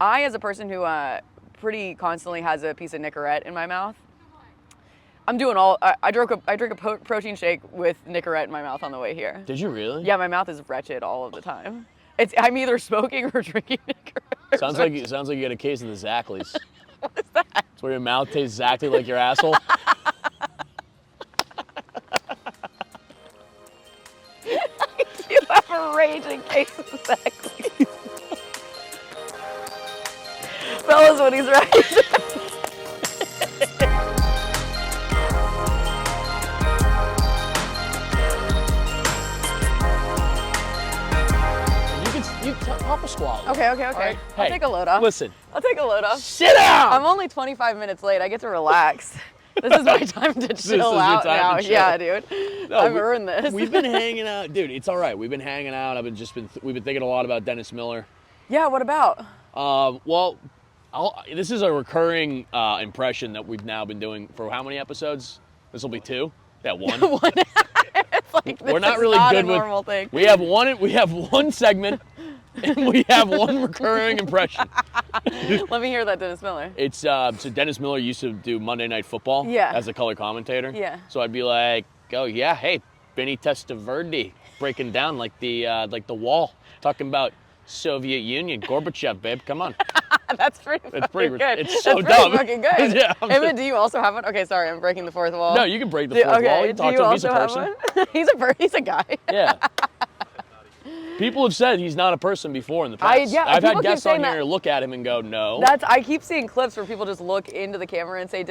I, as a person who pretty constantly has a piece of nicorette in my mouth, I'm doing all. I drank a protein shake with nicorette in my mouth on the way here. Did you really? Yeah, my mouth is wretched all of the time. I'm either smoking or drinking nicorette. Sounds like you got a case of the zactlys. What is that? It's where your mouth tastes exactly like your asshole. You have a raging case of zactlys. Fellas, when he's right. You pop a swallow. Okay. Right. I'll Hey, take a load off. Listen. I'll take a load off. Sit down! I'm only 25 minutes late. I get to relax. This is my time to chill out now. Yeah, dude. No, I've earned this. We've been hanging out. Dude, it's all right. We've been hanging out. We've been thinking a lot about Dennis Miller. Yeah, what about? Well, this is a recurring impression that we've now been doing for how many episodes? This will be 2. Yeah, 1. It's like, We're not really not good a normal thing. We have one segment, and we have one recurring impression. Let me hear that, Dennis Miller. It's so Dennis Miller used to do Monday Night Football as a color commentator. Yeah. So I'd be like, oh yeah, hey, Benny Testaverde breaking down like the wall, talking about Soviet Union, Gorbachev, babe, come on. That's pretty good. It's so That's dumb. pretty fucking good. Yeah, Emmett, do you also have one? Okay, sorry, I'm breaking the fourth wall. No, you can break the fourth wall. You do talk you to him. He's also a have person. one? He's a guy. Yeah. People have said he's not a person before in the past. I've had guests on here look at him and go, no. I keep seeing clips where people just look into the camera and say,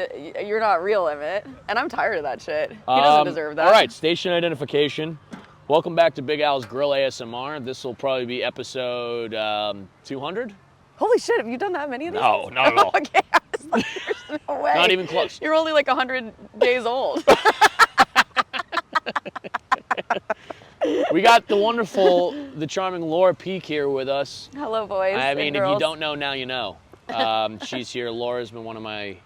you're not real, Emmett. And I'm tired of that shit. He doesn't deserve that. All right, station identification. Welcome back to Big Al's Grill ASMR. This will probably be episode 200. Holy shit, have you done that many of these? No, not at all. Okay, I was like, there's no way. Not even close. You're only like 100 days old. We got the charming Laura Peak here with us. Hello, boys. I mean, and if girls. you don't know, now you know. She's here. Laura's been one of my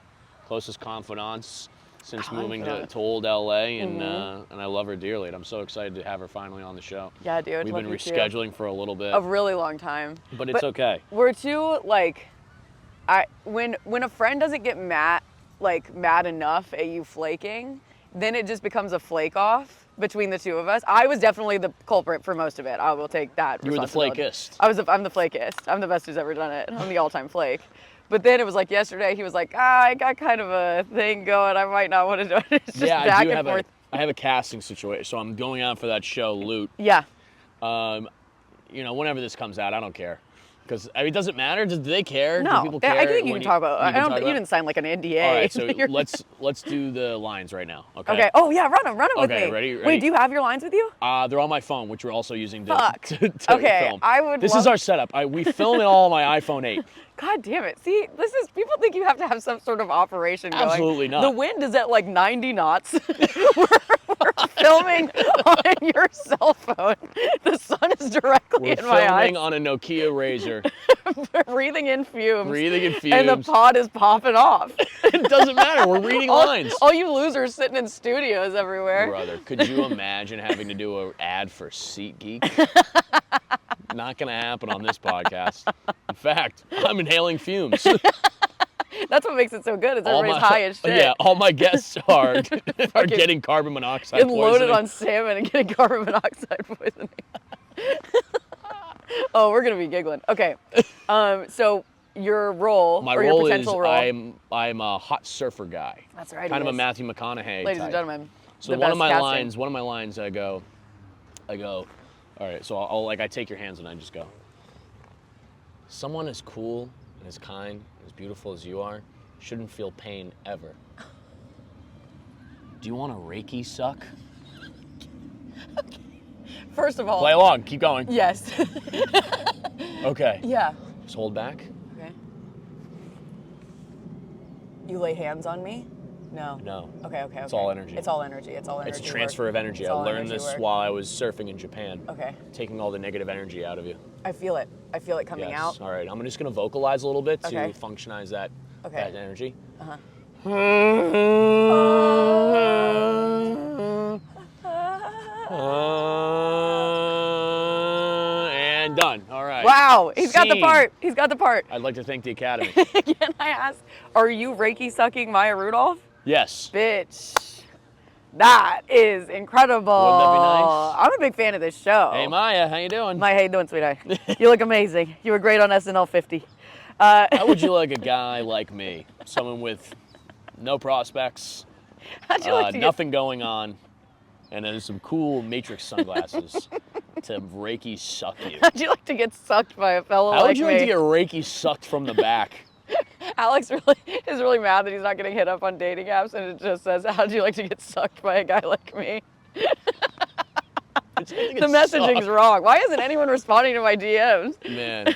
closest confidants since moving to old LA, and I love her dearly. And I'm so excited to have her finally on the show. Yeah, dude. We've been rescheduling for a little bit. A really long time. But it's okay. We're too, like, when a friend doesn't get mad enough at you flaking, then it just becomes a flake off between the two of us. I was definitely the culprit for most of it. I will take that responsibility. You were the flakist. I'm the flakist. I'm the best who's ever done it. I'm the all-time flake. But then it was like yesterday, he was like, I got kind of a thing going. I might not want to do it. It's just back and forth. I have a casting situation, so I'm going out for that show, Loot. Yeah. Whenever this comes out, I don't care. Because it doesn't matter. Do they care? No, do people care? I think you can talk about. You didn't sign like an NDA. All right, so let's do the lines right now. Okay. Okay. Oh yeah, run them with me. Okay, ready? Wait, do you have your lines with you? They're on my phone, which we're also using to okay, film. This is our setup. We film it all on my iPhone 8. God damn it. See, people think you have to have some sort of operation going. Absolutely not. The wind is at like 90 knots. we're filming on your cell phone. The sun is directly in my eyes. We're filming on a Nokia Razr. Breathing in fumes. And the pod is popping off. It doesn't matter. We're reading lines. All you losers sitting in studios everywhere. Brother, could you imagine having to do an ad for SeatGeek? Not going to happen on this podcast. In fact, I'm inhaling fumes. That's what makes it so good. Is everybody's high as shit. Yeah, all my guests are getting carbon monoxide poisoning. Loaded on salmon and getting carbon monoxide poisoning. Oh, we're gonna be giggling. Okay, so your role your potential role. I'm a hot surfer guy. That's right. Kind of a Matthew McConaughey. Ladies type. and gentlemen. So one of my lines, I go. All right, so I take your hands and I just go. Someone as cool and as kind, as beautiful as you are, shouldn't feel pain ever. Do you want a Raki suck? Okay. First of all. Play along, keep going. Yes. Okay. Yeah. Just hold back. Okay. You lay hands on me? No. No. Okay. It's all energy. It's all energy. It's a transfer of energy. I learned this while I was surfing in Japan. Okay. Taking all the negative energy out of you. I feel it. I feel it coming out. All right. I'm just going to vocalize a little bit to functionize that energy. Uh-huh. And done. All right. right. Wow, he's got the Scene. part. He's got the part. I'd like to thank the Academy. Can I ask, are you Raki sucking Maya Rudolph? Yes. Bitch, that is incredible. Wouldn't that be nice? I'm a big fan of this show. Hey, Maya, how you doing? Maya, how you doing, sweetheart? You look amazing. You were great on SNL 50. How would you like a guy like me? Someone with no prospects, How'd you like to nothing going on, and then some cool Matrix sunglasses to Raki suck you. How'd you like to get sucked by a fellow How like would you me? like to get Raki sucked from the back? Alex is really mad that he's not getting hit up on dating apps, and it just says, "How'd you like to get sucked by a guy like me?" The messaging's wrong. Why isn't anyone responding to my DMs? Man,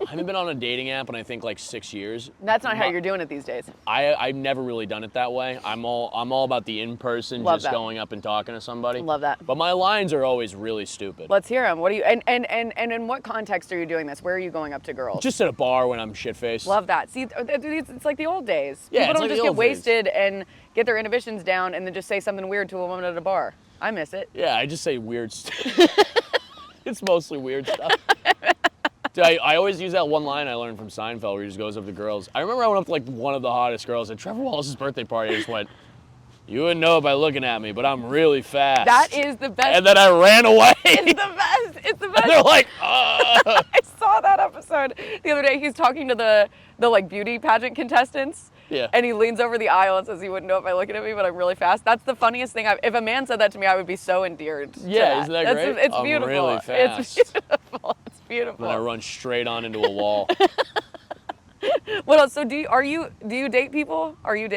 I haven't been on a dating app in I think like 6 years. That's not how you're doing it these days. I've never really done it that way. I'm all about the in-person, Love just that. going up and talking to somebody. Love that. But my lines are always really stupid. Let's hear them. What do you and in what context are you doing this? Where are you going up to girls? Just at a bar when I'm shit-faced. Love that. See, it's like the old days. Yeah, People it's don't like just the get old days. wasted and get their inhibitions down and then just say something weird to a woman at a bar. I miss it. Yeah, I just say weird stuff. It's mostly weird stuff. Dude, I always use that one line I learned from Seinfeld where he just goes up to girls. I remember I went up to like one of the hottest girls at Trevor Wallace's birthday party. I just went, "You wouldn't know it by looking at me, but I'm really fast." That is the best. And then I ran away. It's the best. It's the best. And they're like, I saw that episode the other day. He's talking to the like beauty pageant contestants. Yeah. And he leans over the aisle and says, "You wouldn't know it by looking at me, but I'm really fast." That's the funniest thing. If a man said that to me, I would be so endeared. to Yeah, isn't that That's- great? It's I'm beautiful. really It's fast. beautiful. It's beautiful. And then I run straight on into a wall. What else? So do you date people? Are you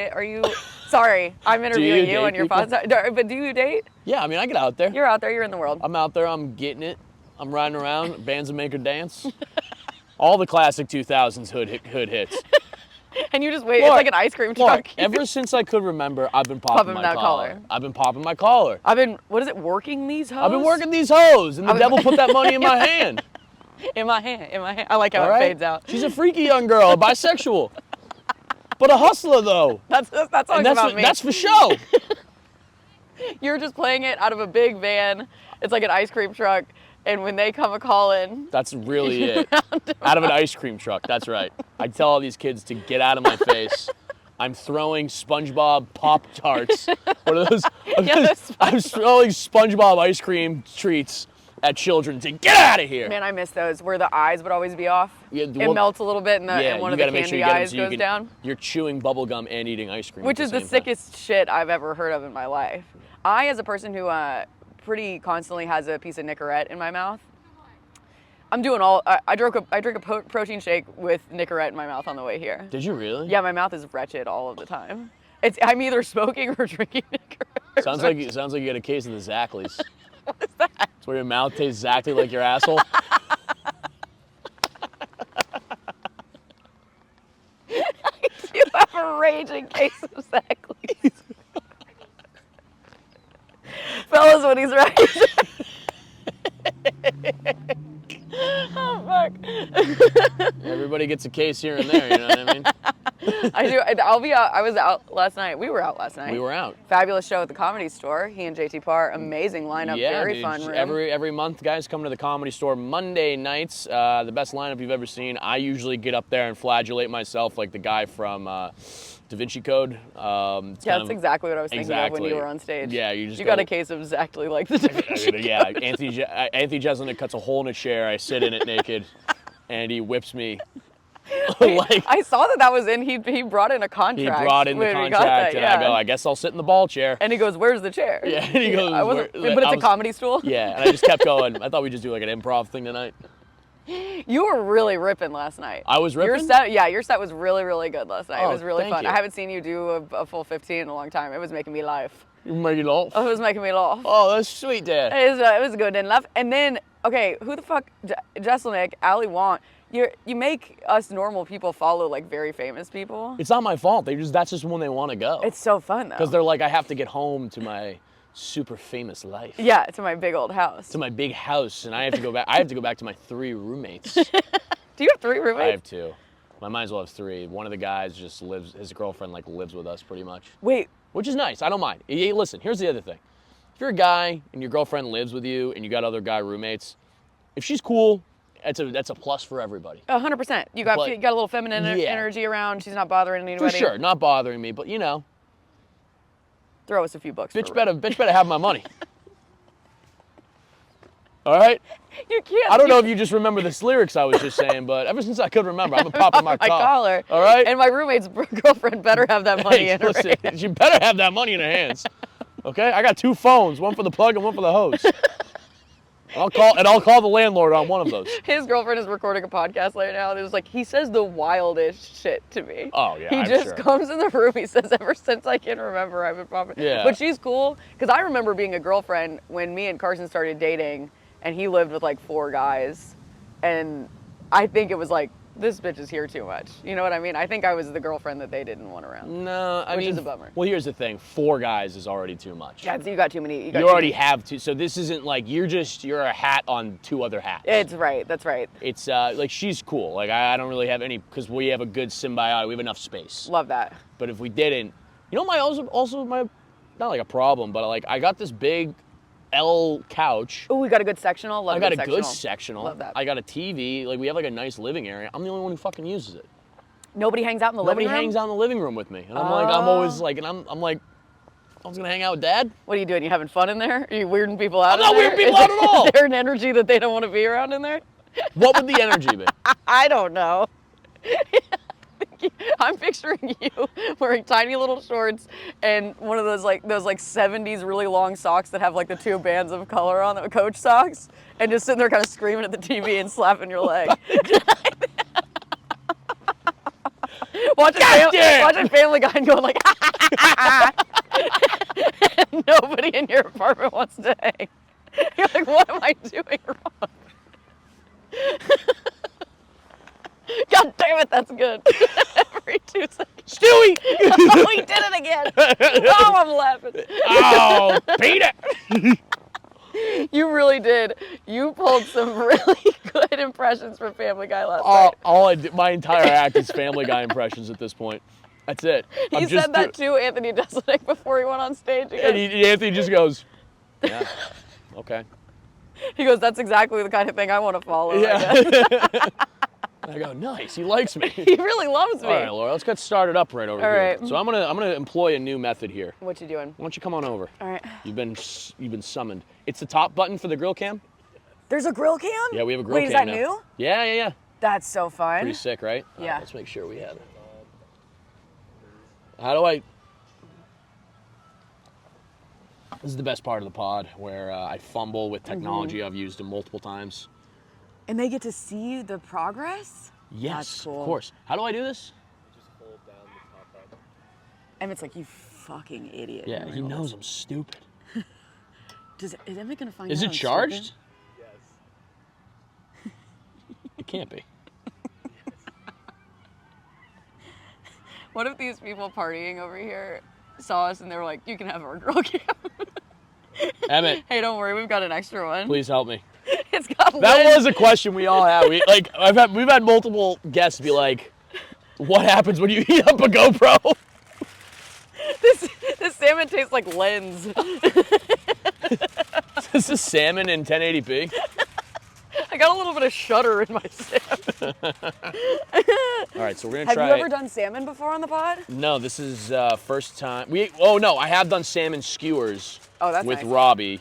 Sorry, I'm interviewing you date and your people? podcast. But do you date? Yeah, I mean, I get out there. You're out there. You're in the world. I'm out there, I'm getting it. I'm riding around, bands that make her dance. All the classic 2000s hood hits. And you just wait. Look, It's like an ice cream truck. Look, ever since I could remember, I've been popping my that collar. I've been popping my collar. I've been, what is it, working these hoes? I've been working these hoes, and the devil put that money in my hand. In my hand. I like how All it right? fades out. She's a freaky young girl, a bisexual. But a hustler, though. That's all And about me. that's for show. You're just playing it out of a big van. It's like an ice cream truck. And when they come a calling, That's really it. Out of an ice cream truck, that's right. I tell all these kids to get out of my face. I'm throwing SpongeBob Pop-Tarts. What are those? I'm throwing SpongeBob ice cream treats at children to get out of here. man, I miss those where the eyes would always be off. Yeah, It melts a little bit and, and one you of the gotta make sure candy you get 'em eyes so you goes can- down. You're chewing bubble gum and eating ice cream. Which at is the same time. sickest shit I've ever heard of in my life. I, as a person who pretty constantly has a piece of nicorette in my mouth, I'm doing all. I drink a protein shake with nicorette in my mouth on the way here. Did you really? Yeah, my mouth is wretched all of the time. I'm either smoking or drinking nicorette. Sounds like you got a case of the zactlys. What is that? It's where your mouth tastes exactly like your asshole. You have a raging case of zactlys. Fellas, when he's right. Oh, fuck. Everybody gets a case here and there, you know what I mean? I do. I'll be out. I was out last night. We were out last night. We were out. Fabulous show at the Comedy Store. He and JT Parr, amazing lineup, Yeah, very dude. fun room. Every month, guys come to the Comedy Store Monday nights. The best lineup you've ever seen. I usually get up there and flagellate myself like the guy from Da Vinci Code. Yeah, that's exactly what I was thinking of when you were on stage. Yeah, you got a case of exactly like the Da Vinci Code. Yeah, Anthony Jeselnik cuts a hole in a chair. I sit in it naked, and he whips me. Like I saw that was in. He brought in a contract. he brought in the when we got contract, that, and yeah. I go, I guess I'll sit in the ball chair. And he goes, "Where's the chair?" Yeah, and he goes, but it's I a was- comedy stool. Yeah, and I just kept going. I thought we'd just do like an improv thing tonight. You were really ripping last night. I was ripping? Your set was really, really good last night. Oh, It was really thank fun. you. I haven't seen you do a full 15 in a long time. It was making me laugh. You make it laugh. Oh, it was making me laugh. Oh, that's sweet, Dad. It was good and laugh. And then, okay, who the fuck, Jeselnik, Ali Want, you make us normal people follow like very famous people. It's not my fault. That's just when they want to go. It's so fun though. Because they're like, I have to get home to my super famous life. Yeah, to my big old house. To my big house, and I have to go back. I have to go back to my 3 roommates. Do you have 3 roommates? I have 2. I might as well have 3. One of the guys just lives. His girlfriend like lives with us pretty much. Wait. Which is nice. I don't mind. Hey, listen, here's the other thing. If you're a guy and your girlfriend lives with you and you got other guy roommates, if she's cool that's a plus for everybody. 100%. You got a little feminine energy around. She's not bothering anybody. For sure, not bothering me, but throw us a few bucks. Bitch better have my money. All right? You can't. I don't know if you just remember this lyrics I was just saying, but ever since I could remember, I've been popping my collar. All right? And my roommate's girlfriend better have that money in her hand. She better have that money in her hands. Okay? I got 2 phones, one for the plug and one for the hose. I'll call the landlord on one of those. His girlfriend is recording a podcast right now. And it was like, he says the wildest shit to me. Oh, yeah, He just comes in the room. He says, ever since I can remember, I've been popping. Yeah. But she's cool. Because I remember being a girlfriend when me and Carson started dating. And he lived with like 4 guys. And I think it was like, this bitch is here too much. You know what I mean? I think I was the girlfriend that they didn't want around. No, I mean, which is a bummer. Well, here's the thing. 4 guys is already too much. Yeah, so you got too many. You already have 2. So this isn't like you're a hat on 2 other hats. It's right. That's right. It's like she's cool. Like I don't really have any, because we have a good symbiotic. We have enough space. Love that. But if we didn't, also my, not like a problem, but like I got this big L couch. Oh, we got a good sectional. Love I got a good sectional. Love that. I got a TV. Like we have like a nice living area. I'm the only one who fucking uses it. Nobody hangs out in the living room? Nobody hangs out in the living room with me. And I'm always like, I'm like, I was gonna hang out with Dad. What are you doing? You having fun in there? Are you weirding people out? I'm not weirding people out at all. Is there an energy that they don't want to be around in there? What would the energy be? I don't know. I'm picturing you wearing tiny little shorts and one of those like 70s really long socks that have like the 2 bands of color on them, Coach socks, and just sitting there kind of screaming at the TV and slapping your leg. watching Family Guy and going like, and nobody in your apartment wants to hang. You're like, what am I doing wrong? God damn it, that's good. Every 2 seconds. Stewie! Oh, he did it again. Oh, I'm laughing. Oh, beat it! You really did. You pulled some really good impressions from Family Guy last night. All I did, my entire act is Family Guy impressions at this point. That's it. He said that to Anthony Jeselnik before he went on stage. And Anthony just goes, yeah, okay. He goes, that's exactly the kind of thing I want to follow. Yeah. I go, nice, he likes me. He really loves me. All right, Laura, let's get started up right over here. All right. So I'm gonna employ a new method here. What you doing? Why don't you come on over? All right. You've been summoned. It's the top button for the grill cam. There's a grill cam? Yeah, we have a grill cam. Wait, cam is that now. new? Yeah. That's so fun. Pretty sick, right? Yeah. All right, let's make sure we have it. How do I? This is the best part of the pod, where I fumble with technology I've used it multiple times. And they get to see the progress? Yes, That's cool. Of course. How do I do this? Just hold down the top button. And it's like, you fucking idiot. Yeah, he knows I'm stupid. Is Emmett gonna find out? Is it I'm charged? stupid? Yes. It can't be. What if these people partying over here saw us and they were like, you can have our grill cam? Emmett. Hey, don't worry, we've got an extra one. Please help me. It's got That Lynn. was a question we all had. We've had multiple guests be like, "What happens when you heat up a GoPro?" This salmon tastes like lens. This is salmon in 1080p. I got a little bit of shudder in my salmon. All right, so we're gonna try. Have you ever done salmon before on the pod? No, this is first time. No, I have done salmon skewers. Oh, that's with nice. Robbie.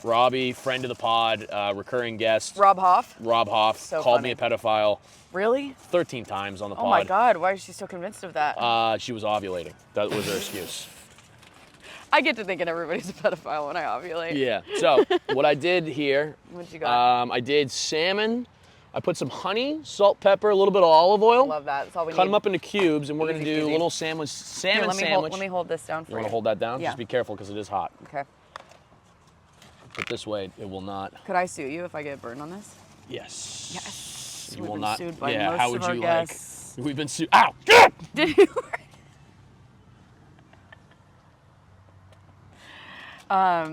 Robbie, friend of the pod, recurring guest. Rob Hoff? Rob Hoff So called funny. me a pedophile Really? 13 times on the pod. Oh my God, why is she so convinced of that? She was ovulating. That was her excuse. I get to thinking everybody's a pedophile when I ovulate. Yeah. So what I did here, What you got? I did salmon. I put some honey, salt, pepper, a little bit of olive oil. Love that. That's all we need. Cut them up into cubes, and we're gonna Easy do peasy. a little salmon Here, sandwich. let me hold this down for You want to hold that down? Yeah. Just be careful because it is hot. Okay. But this way, it will not. Could I sue you if I get burned on this? Yes. Yes. You We've will been not. sued by yeah. most How of would our you guests. like? We've been sued. Ow! God! Did you?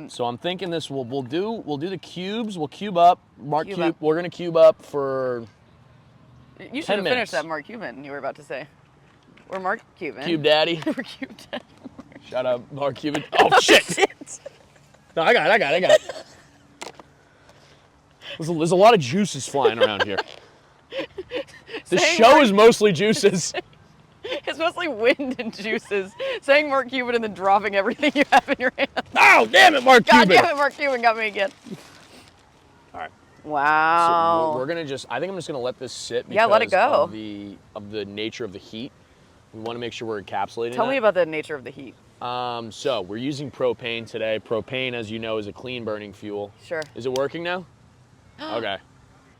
So I'm thinking this. We'll do the cubes. We'll cube up. Cube up. We're gonna cube up for You should 10 have minutes. finished that Mark Cuban you were about to say. We're Mark Cuban. Cube Daddy. We're Cube Daddy. Shout out Mark Cuban. Oh shit! Shit. No, I got it. There's a lot of juices flying around here. The Saying show Mark- is mostly juices. It's mostly wind and juices. Saying Mark Cuban and then dropping everything you have in your hand. Oh, damn it, Mark God Cuban. damn it, Mark Cuban got me again. All right. Wow. So we're gonna I think I'm just gonna let this sit because Yeah, let it go. of the nature of the heat. We want to make sure we're encapsulating Tell that. me about the nature of the heat. So we're using propane today. Propane, as you know, is a clean burning fuel. Sure. Is it working now? Okay.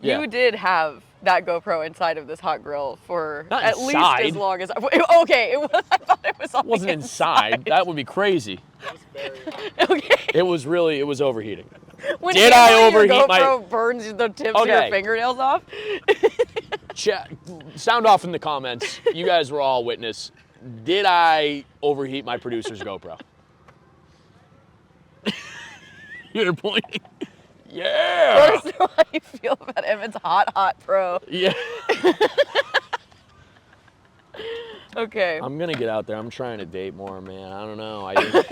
Yeah. You did have that GoPro inside of this hot grill for Not at least inside. as long as okay. It was. I thought it was. It wasn't inside. That would be crazy. Okay. It was overheating. When Did I your overheat my- GoPro burns the tips of your Okay. fingernails off. Sound off in the comments. You guys were all witness. Did I overheat my producer's GoPro? You're pointing. Yeah. Let us know how you feel about Emmett's hot pro. Yeah. Okay. I'm gonna get out there. I'm trying to date more, man. I don't know. I think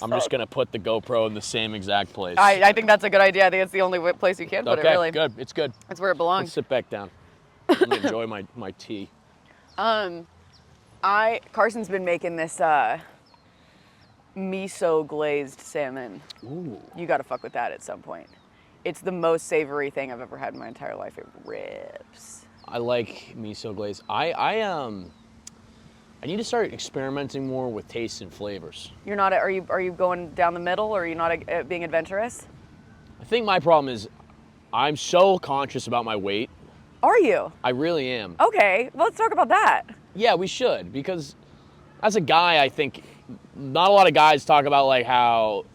I'm just gonna put the GoPro in the same exact place. I think that's a good idea. I think it's the only place you can put Okay, it, really. good. It's good. That's where it Let's belongs. sit back down. I'm gonna enjoy my tea. Carson's been making this miso glazed salmon. Ooh. You gotta fuck with that at some point. It's the most savory thing I've ever had in my entire life. It rips. I like miso glaze. I need to start experimenting more with tastes and flavors. You're not. Are you going down the middle, or are you not being adventurous? I think my problem is I'm so conscious about my weight. Are you? I really am. Okay. Well, let's talk about that. Yeah, we should, because as a guy, I think not a lot of guys talk about like how,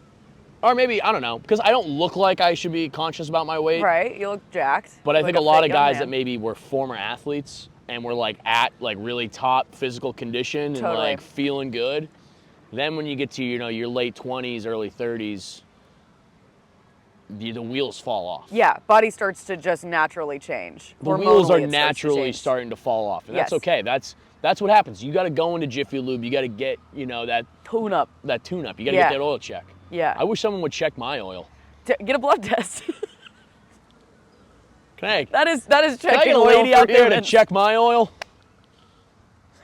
or maybe, I don't know, because I don't look like I should be conscious about my weight. Right. You look jacked. But I You think look a lot fit of young guys man. that maybe were former athletes and were like at like really top physical condition and Totally. like feeling good. Then when you get to, your late 20s, early 30s, the wheels fall off. Yeah, body starts to just naturally change. The wheels Hormonally, are it starts to naturally change. starting to fall off. And that's Yes. okay. That's what happens. You got to go into Jiffy Lube. You got to get, that Tune up. tune up. You got to Yeah. get that oil check. Yeah. I wish someone would check my oil. Get a blood test. Hey, that is can I checking get a oil lady for out there to humans. check my oil?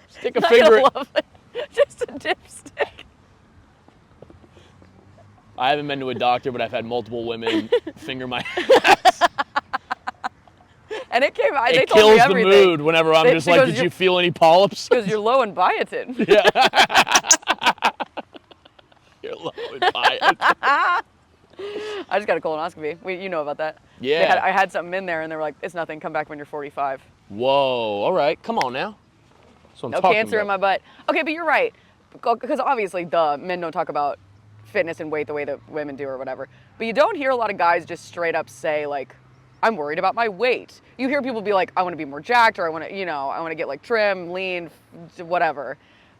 Stick a I finger. love it. Just a dipstick. I haven't been to a doctor, but I've had multiple women finger my. And it came out. They It told me kills the everything. mood whenever I'm just like, because did you feel any polyps? Because you're low in biotin. You're low in biotin. I just got a colonoscopy. You know about that. Yeah. I had something in there, and they were like, "It's nothing. Come back when you're 45." Whoa, all right, come on now. That's what I'm No talking cancer in my about. butt. Okay, but you're right. Because obviously, men don't talk about fitness and weight the way that women do or whatever. But you don't hear a lot of guys just straight up say, like, I'm worried about my weight. You hear people be like, I want to be more jacked, or I want to get like trim, lean, whatever.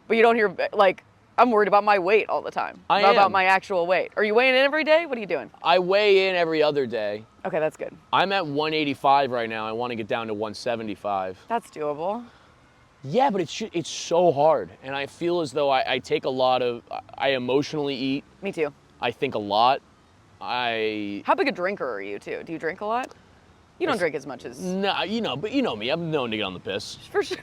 But you don't hear like, I'm worried about my weight all the time. I Not about am. my actual weight. Are you weighing in every day? What are you doing? I weigh in every other day. Okay, that's good. I'm at 185 right now. I want to get down to 175. That's doable. Yeah, but it's so hard. And I feel as though I take a lot of, I emotionally eat. Me too. I think a lot. How big a drinker are you too? Do you drink a lot? You don't drink as much as... No, but you know me. I'm known to get on the piss. For sure.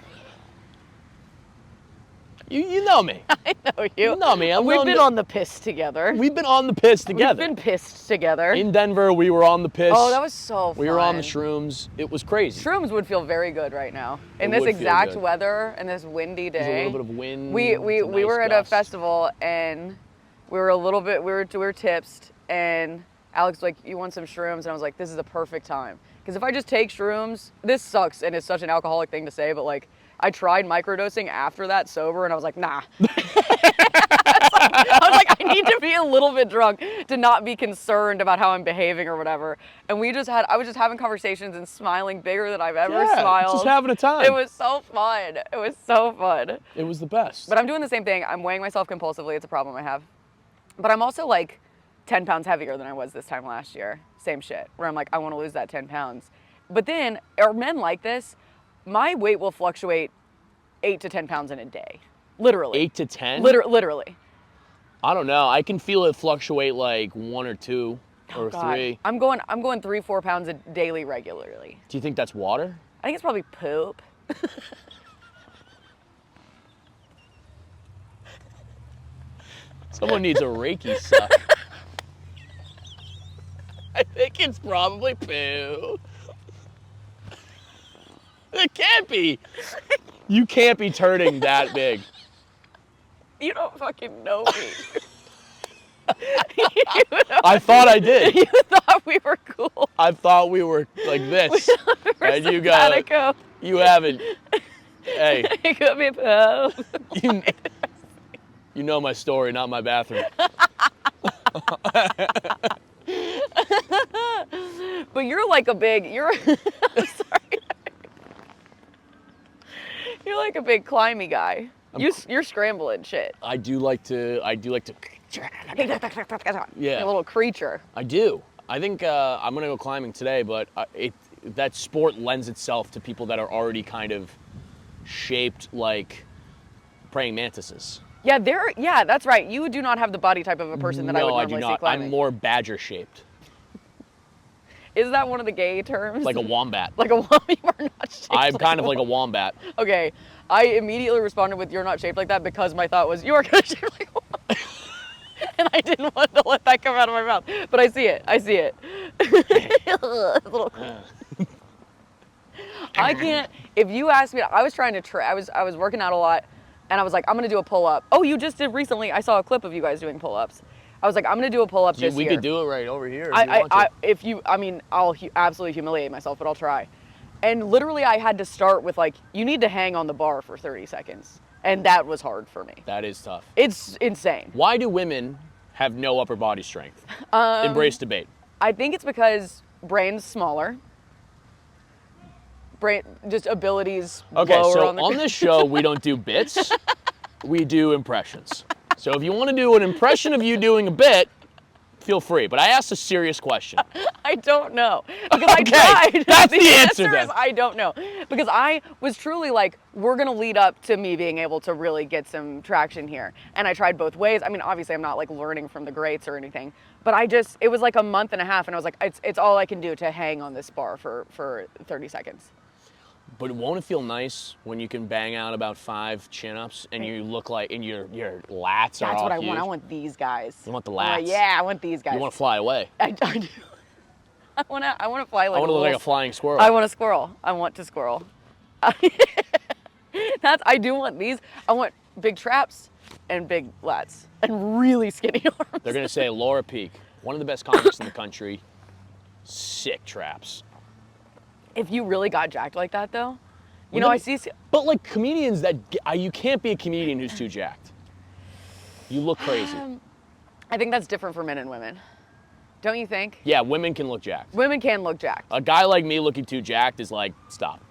You know me. I know you. You know me. We've been on the piss together. We've been on the piss together. We've been pissed together. In Denver, we were on the piss. Oh, that was so fun. We were on the shrooms. It was crazy. Shrooms would feel very good right now. In It this would feel exact good. weather and this windy day. There's a little bit of wind. We some nice were at a gusts. festival and we were tipsed and Alex was like, you want some shrooms? And I was like, this is the perfect time. Because if I just take shrooms, this sucks and it's such an alcoholic thing to say, but like I tried microdosing after that sober and I was like, nah. I was like, I need to be a little bit drunk to not be concerned about how I'm behaving or whatever. And I was just having conversations and smiling bigger than I've ever smiled. Just having a time. It was so fun. It was so fun. It was the best. But I'm doing the same thing. I'm weighing myself compulsively. It's a problem I have. But I'm also like 10 pounds heavier than I was this time last year. Same shit. Where I'm like, I want to lose that 10 pounds. But then, are men like this? My weight will fluctuate 8 to 10 pounds in a day. Literally. 8 to 10? Literally. I don't know. I can feel it fluctuate like 1 or 2. or God. 3. I'm going 3-4 pounds daily regularly. Do you think that's water? I think it's probably poop. Someone needs a Raki Sucked. I think it's probably poo. It can't be. You can't be turning that big. You don't fucking know me. I thought I did. You thought we were cool. I thought we were like this. And you go, Simpatico. you haven't. Hey, It could be poop. you know my story, not my bathroom. But you're like a big, I'm sorry. You're like a big climby guy. You're scrambling shit. I do like to. Yeah. A little creature. I do. I think I'm gonna go climbing today, but that sport lends itself to people that are already kind of shaped like praying mantises. Yeah, that's right. You do not have the body type of a person that I would No, I normally do see not. climbing. I'm more badger shaped, Is that one of the gay terms? like a wombat. Like a woman, you are not shaped I'm like kind of like a wombat. Okay, I immediately responded with "you're not shaped like that" because my thought was you are kind of shaped like a woman, and I didn't want to let that come out of my mouth. But I see it. Little. I can't. If you ask me, I was trying to. I was working out a lot, and I was like, I'm gonna do a pull up. Oh, you just did recently. I saw a clip of you guys doing pull ups. I was like, I'm gonna do a pull up this year. We could do it right over here. If you want to. I'll absolutely humiliate myself, but I'll try. And literally, I had to start with like, you need to hang on the bar for 30 seconds, and that was hard for me. That is tough. It's insane. Why do women have no upper body strength? Embrace debate. I think it's because brain's smaller. Brain just abilities Okay, lower so on this show we don't do bits, we do impressions. So if you want to do an impression of you doing a bit, feel free. But I asked a serious question. I don't know. Because Okay, I tried. that's the answer is then. I don't know. Because I was truly like, we're going to lead up to me being able to really get some traction here. And I tried both ways. I mean, obviously I'm not like learning from the greats or anything. But it was like a month and a half and I was like, it's all I can do to hang on this bar for 30 seconds. But won't it feel nice when you can bang out about 5 chin-ups and you look like, and your lats are That's all what I huge? want. I want these guys. You want the I'm like, lats? yeah, I want these guys. You want to fly away? I do. I want to fly like I want to look like little a flying squirrel. I want a squirrel. I want to squirrel. I do want these. I want big traps and big lats and really skinny arms. They're going to say, Laura Peak, one of the best comics in the country, sick traps. If you really got jacked like that, though, you know, I see. But like comedians you can't be a comedian who's too jacked. You look crazy. I think that's different for men and women. Don't you think? Yeah, women can look jacked. Women can look jacked. A guy like me looking too jacked is like, stop.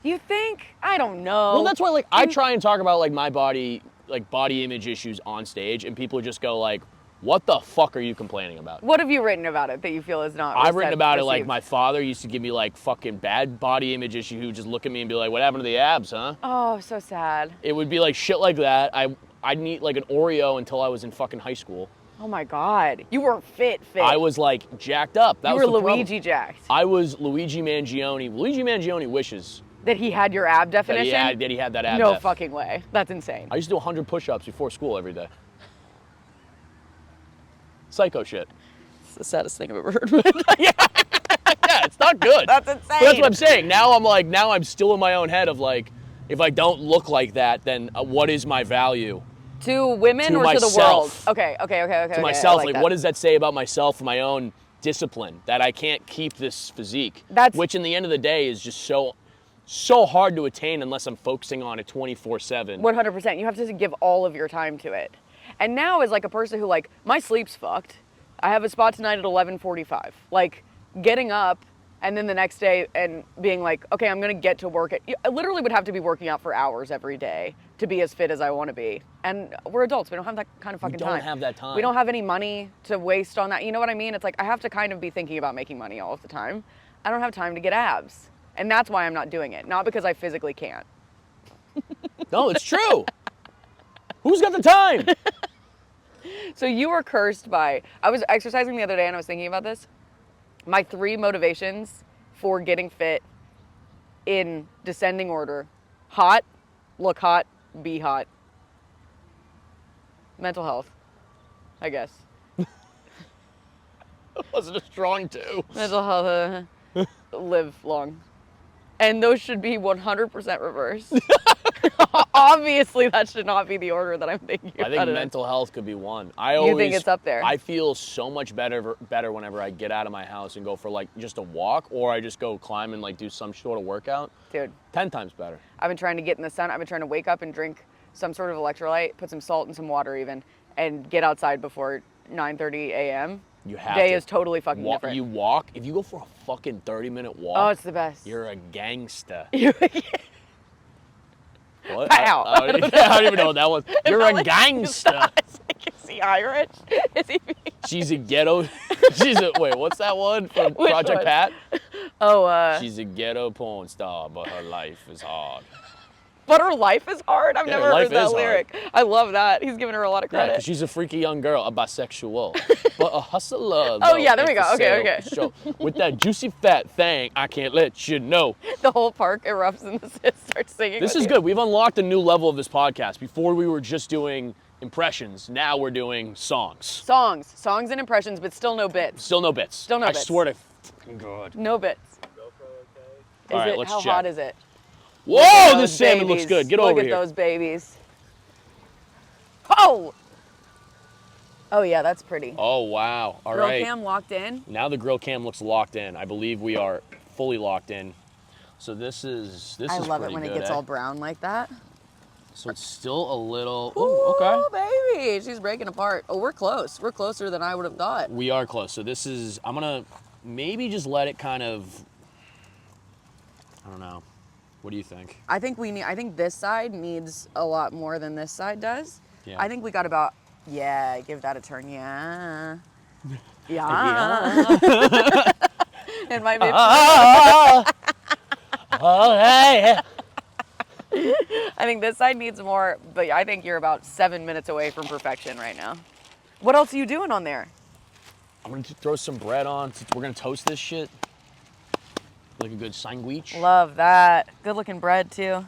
You think? I don't know. Well, that's why like I try and talk about like my body, like body image issues on stage, and people just go like, what the fuck are you complaining about? What have you written about it that you feel is not? I've written about it like my father used to give me like fucking bad body image issue. He would just look at me and be like, what happened to the abs, huh? Oh, so sad. It would be like shit like that. I'd eat like an Oreo until I was in fucking high school. Oh my God. You weren't fit. I was like jacked up. That you was were the Luigi problem. jacked. I was Luigi Mangione. Luigi Mangione wishes That he had your ab definition? that he had that ab No def. fucking way. That's insane. I used to do 100 push-ups before school every day. Psycho shit. It's the saddest thing I've ever heard. Yeah, it's not good. That's insane. But that's what I'm saying. Now I'm still in my own head of like, if I don't look like that, then what is my value? To women To or to the world? myself. Okay. To myself, like what does that say about myself and my own discipline that I can't keep this physique? Which in the end of the day is just so hard to attain unless I'm focusing on it 24/7. 100%. You have to give all of your time to it. And now as like a person who like, my sleep's fucked. I have a spot tonight at 11:45. Like getting up and then the next day and being like, okay, I'm gonna get to work. I literally would have to be working out for hours every day to be as fit as I want to be. And we're adults. We don't have that kind of fucking time. We don't have that time. We don't have any money to waste on that. You know what I mean? It's like I have to kind of be thinking about making money all of the time. I don't have time to get abs. And that's why I'm not doing it. Not because I physically can't. No, it's true. Who's got the time? So you were cursed by, I was exercising the other day and I was thinking about this. My 3 motivations for getting fit in descending order: hot, look hot, be hot. Mental health, I guess. Wasn't a strong 2. Mental health, live long. And those should be 100% reversed. Obviously, that should not be the order that I'm thinking I about think it in. mental health could be 1. You think it's up there? I feel so much better whenever I get out of my house and go for like just a walk, or I just go climb and like do some sort of workout. Dude. 10 times better. I've been trying to get in the sun. I've been trying to wake up and drink some sort of electrolyte, put some salt and some water even, and get outside before 9:30 a.m. You have Day to. is totally fucking different. You walk, if you go for a fucking 30-minute walk, Oh, it's the best. you're a gangster. What? Pow. I don't even know what that was. You're a like- gangster. It's like, is he Irish? Is he? She's a ghetto. Wait, what's that one from Which Project one? Pat? Oh, She's a ghetto porn star, but her life is hard. but her life is hard. I've Yeah, never life heard that is hard. lyric. I love that. He's giving her a lot of Yeah, credit. because she's a freaky young girl, a bisexual, but a hustler. Oh, yeah, there we go. Okay. Show. With that juicy fat thing, I can't let you know. The whole park erupts and starts singing. This with is you. good. We've unlocked a new level of this podcast. Before we were just doing impressions. Now we're doing songs. Songs and impressions, but still no bits. Still no bits. Still no bits. I swear to fucking God. No bits. GoPro okay? Is All right, it? let's How check. hot is it? Whoa, Look at this those salmon looks babies. good. Get Look over at here. those babies. Oh! Oh yeah, that's pretty. Oh, wow. All Grill right. cam locked in. Now the grill cam looks locked in. I believe we are fully locked in. So this is I love it pretty when it good, gets eh? all brown like that. So it's still a little. Oh, okay. Ooh, baby, she's breaking apart. Oh, we're close. We're closer than I would have thought. We are close. So this is. I'm gonna maybe just let it kind of. I don't know. What do you think? I think I think this side needs a lot more than this side does. Yeah. I think we got about. Yeah, give that a turn. Yeah. Yeah. It might be. Oh, hey. I think this side needs more, but I think you're about 7 minutes away from perfection right now. What else are you doing on there? I'm gonna throw some bread on. We're gonna toast this shit. Like a good sandwich. Love that. Good looking bread too.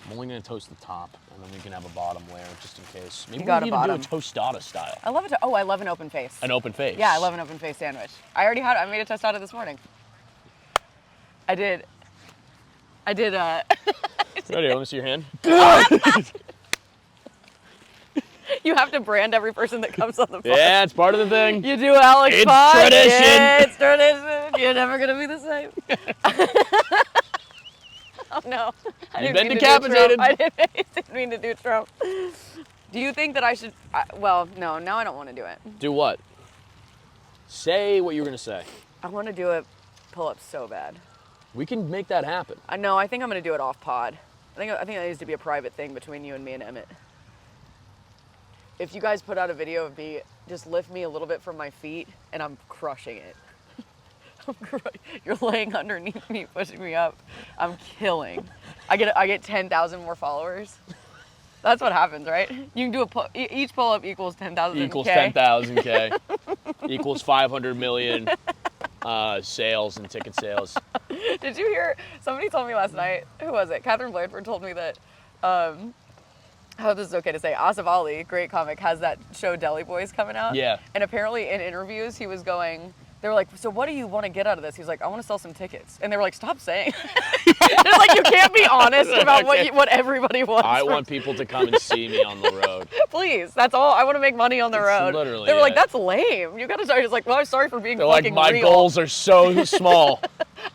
I'm only gonna toast the top, and then we can have a bottom layer just in case. Maybe got we a need to do bottom. a tostada style. I love it. Oh, I love an open face. An open face. Yeah, I love an open face sandwich. I made a tostada this morning. I did. Ready? Let me see your hand. You have to brand every person that comes on the pod. Yeah, it's part of the thing. You do Alex It's pod. tradition. Yeah, it's tradition. You're never gonna be the same. Oh no. I You've didn't been mean to do decapitated. Trump. I didn't mean to do Trump. Do you think that I should? Well, no. Now I don't want to do it. Do what? Say what you were gonna say. I want to do a pull-up so bad. We can make that happen. I know. I think I'm gonna do it off pod. I think that needs to be a private thing between you and me and Emmett. If you guys put out a video of me, just lift me a little bit from my feet, and I'm crushing it. You're laying underneath me, pushing me up. I'm killing. I get 10,000 more followers. That's what happens, right? You can do each pull-up equals 10,000. Equals 10,000 K. Equals 500 million sales and ticket sales. Did you hear? Somebody told me last night. Who was it? Catherine Blanford told me that. I hope this is okay to say. Asif Ali, great comic, has that show Deli Boys coming out. Yeah. And apparently in interviews he was going. They were like, so what do you want to get out of this? He's like, I want to sell some tickets. And they were like, stop saying. It's like you can't be honest about what everybody wants. I want people to come and see me on the road. Please, that's all. I want to make money on the road. Literally They were like, it. that's lame. You got to start. It's like, well, I'm sorry for being They're like, fucking my real. goals are so small.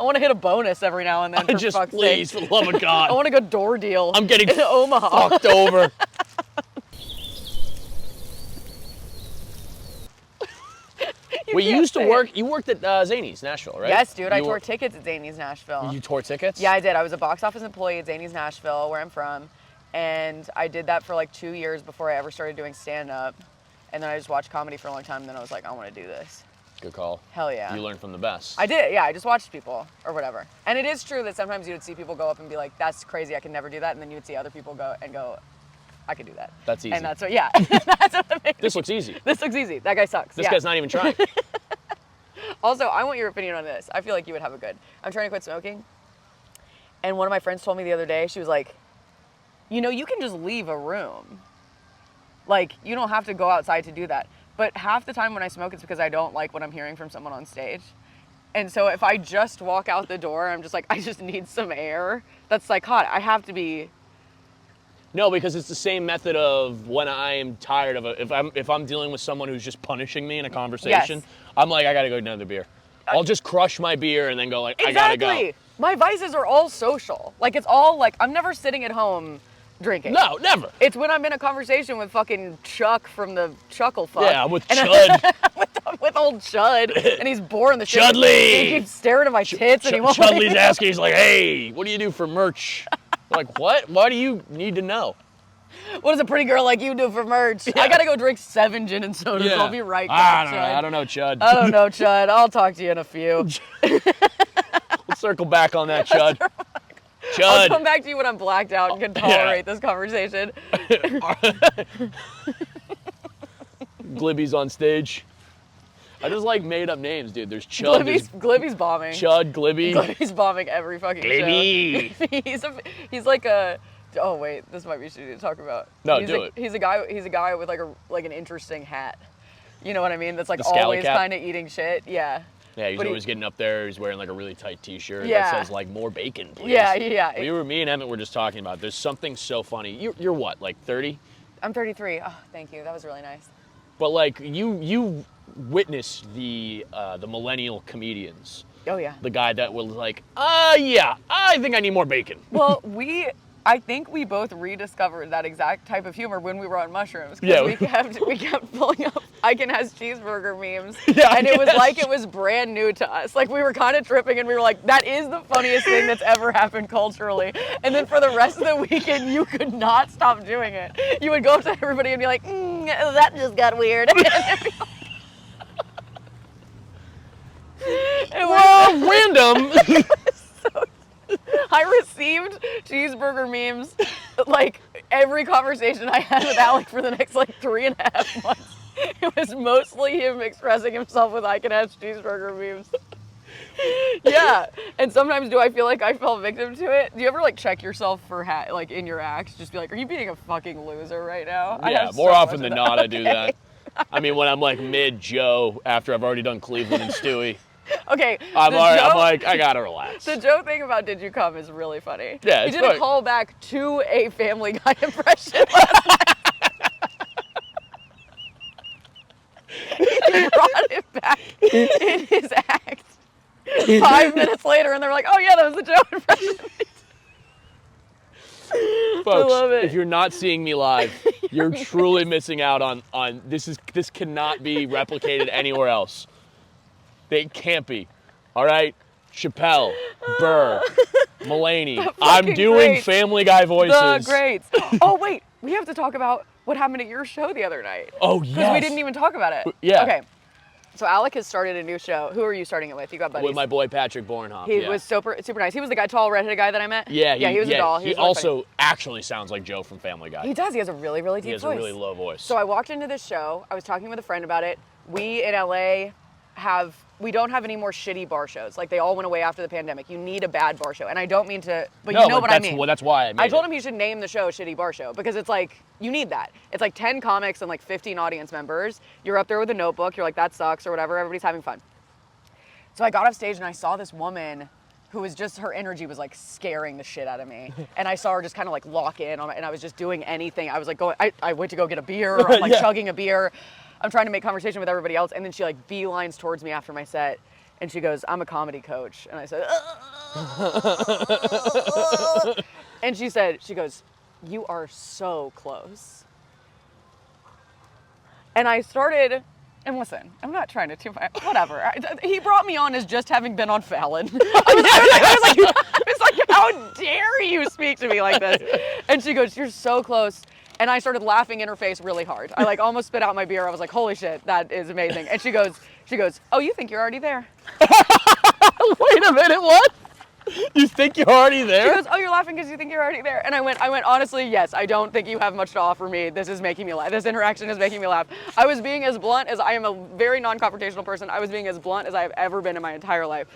I want to hit a bonus every now and then. For Just fuck's please, sake. for the love of God. I want a good door deal. I'm getting in Omaha. fucked over. Wait, you used to work, you worked at Zaines, Nashville, right? Yes, dude. I You tore were- tickets at Zaines Nashville. You tore tickets? Yeah, I did. I was a box office employee at Zaines Nashville, where I'm from. And I did that for like 2 years before I ever started doing stand-up. And then I just watched comedy for a long time. And then I was like, I want to do this. Good call. Hell yeah. You learned from the best. I did, yeah. I just watched people or whatever. And it is true that sometimes you would see people go up and be like, that's crazy. I can never do that. And then you would see other people go and go, I could do that. That's easy. And that's what, yeah. That's what it makes This looks easy. This looks easy. That guy sucks. This guy's not even trying. Also, I want your opinion on this. I feel like you would have a good. I'm trying to quit smoking. And one of my friends told me the other day, she was like, you know, you can just leave a room. Like, you don't have to go outside to do that. But half the time when I smoke, it's because I don't like what I'm hearing from someone on stage. And so if I just walk out the door, I'm just like, I just need some air. That's psychotic. I have to be. No, because it's the same method of when I am tired of it. If I'm dealing with someone who's just punishing me in a conversation, Yes. I'm like, I gotta go get another beer. I'll just crush my beer and then go like, Exactly. I gotta go. My vices are all social. Like, it's all like, I'm never sitting at home drinking. No, never. It's when I'm in a conversation with fucking Chuck from the Chuckle Fuck. Yeah, I'm with Chud. with old Chud, and he's boring the shit. Chudley! He keeps staring at my tits, and he won't. Chudley's asking, he's like, hey, what do you do for merch? I'm like, what? Why do you need to know? What does a pretty girl like you do for merch? Yeah. I gotta go drink 7 gin and sodas. Yeah. I'll be right back, I don't know, Chud. I don't know, Chud. I'll talk to you in a few. We'll circle back on that, Chud. Chud. I'll come back to you when I'm blacked out and can tolerate this conversation. Glibby's on stage. I just like made up names, dude. There's Chud. Glibby's bombing. Chud, Glibby. Glibby's bombing every fucking Glibby. show. he's like a. Oh wait, this might be shitty to talk about. No, he's do it. He's a guy with like an interesting hat. You know what I mean? That's like The scally always cap? kind of eating shit. Yeah. Yeah, he's But always getting up there. He's wearing like a really tight t-shirt Yeah. that says like more bacon, please. Yeah. Me and Emmett were just talking about. There's something so funny. You're what, like 30? I'm 33. Oh, thank you. That was really nice. But like you witness the millennial comedians. Oh yeah. The guy that was like, yeah, I think I need more bacon. Well, I think we both rediscovered that exact type of humor when we were on mushrooms. Yeah. We kept pulling up Icon Has Cheeseburger memes. Yeah, And it was like it was brand new to us. Like we were kind of tripping and we were like, that is the funniest thing that's ever happened culturally. And then for the rest of the weekend, you could not stop doing it. You would go up to everybody and be like, that just got weird. Well, random. I received cheeseburger memes, like every conversation I had with Alec for the next like 3.5 months. It was mostly him expressing himself with I can have cheeseburger memes. Yeah, and sometimes do I feel like I fell victim to it? Do you ever like check yourself for like in your acts? Just be like, are you being a fucking loser right now? Yeah, more often than not I do that. I mean, when I'm like mid-Joe after I've already done Cleveland and Stewie. Okay. I'm like, I gotta relax. The Joe thing about Did You Come is really funny. Yeah, he it's did a funny. callback to a Family Guy impression last night. He brought it back in his act 5 minutes later, and they're like, oh yeah, that was the Joe impression. Folks, love it. if you're not seeing me live, you're truly missing out on this cannot be replicated anywhere else. They can't be. All right? Chappelle, Burr, Mulaney. I'm doing greats. Family Guy voices. The greats. Oh wait, we have to talk about what happened at your show the other night. Oh yes. Because we didn't even talk about it. Yeah. Okay. So Alec has started a new show. Who are you starting it with? You got buddies. With my boy Patrick Bornhoff. He yeah. was super nice. He was the tall redheaded guy that I met. Yeah, he was a doll. He was really also funny. actually sounds like Joe from Family Guy. He does. He has a really deep voice. He has a really low voice. So I walked into this show. I was talking with a friend about it. We in LA we don't have any more shitty bar shows. Like they all went away after the pandemic. You need a bad bar show. And I don't mean to, but you know what I mean. Well, that's why I made I told it. him he should name the show Shitty Bar Show because it's like, you need that. It's like 10 comics and like 15 audience members. You're up there with a notebook. You're like, that sucks or whatever. Everybody's having fun. So I got off stage and I saw this woman who was just, her energy was like scaring the shit out of me. And I saw her just kind of like lock in on it, and I was just doing anything. I was like I went to go get a beer, or I'm like chugging a beer. I'm trying to make conversation with everybody else. And then she like beelines towards me after my set. And she goes, I'm a comedy coach. And I said, and she goes, you are so close. And I started, and listen, I'm not trying to whatever. He brought me on as just having been on Fallon. I was like, how dare you speak to me like this? And she goes, you're so close. And I started laughing in her face really hard. I like almost spit out my beer. I was like, holy shit, that is amazing. And she goes, oh, you think you're already there? Wait a minute, what? You think you're already She there? goes, oh, you're laughing because you think you're already there. And I went, honestly, yes, I don't think you have much to offer me. This is making me laugh. This interaction is making me laugh. I was being as blunt as I am a very non-confrontational person. I was being as blunt as I have ever been in my entire life.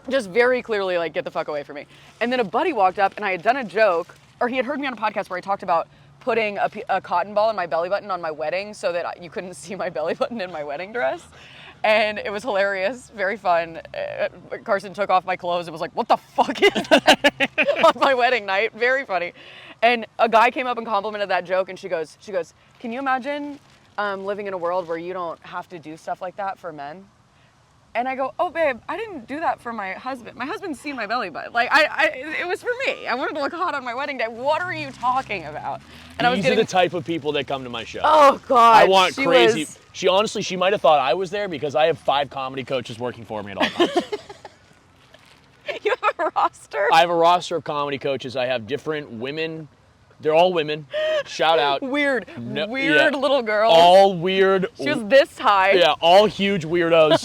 Just very clearly, like, get the fuck away from me. And then a buddy walked up and I had done a joke, or he had heard me on a podcast where I talked about putting a cotton ball in my belly button on my wedding so that you couldn't see my belly button in my wedding dress. And it was hilarious, very fun. Carson took off my clothes and was like, what the fuck is that? On my wedding night, very funny. And a guy came up and complimented that joke and she goes, can you imagine living in a world where you don't have to do stuff like that for men? And I go, oh babe, I didn't do that for my husband. My husband's seen my belly button. Like, it was for me. I wanted to look hot on my wedding day. What are you talking about? And These are the type of people that come to my show. Oh God, I want crazy. She honestly, she might have thought I was there because I have 5 comedy coaches working for me at all times. You have a roster? I have a roster of comedy coaches. I have different women. They're all women. Shout out. Weird No, little girls. All weird. She was this high. Yeah, all huge weirdos.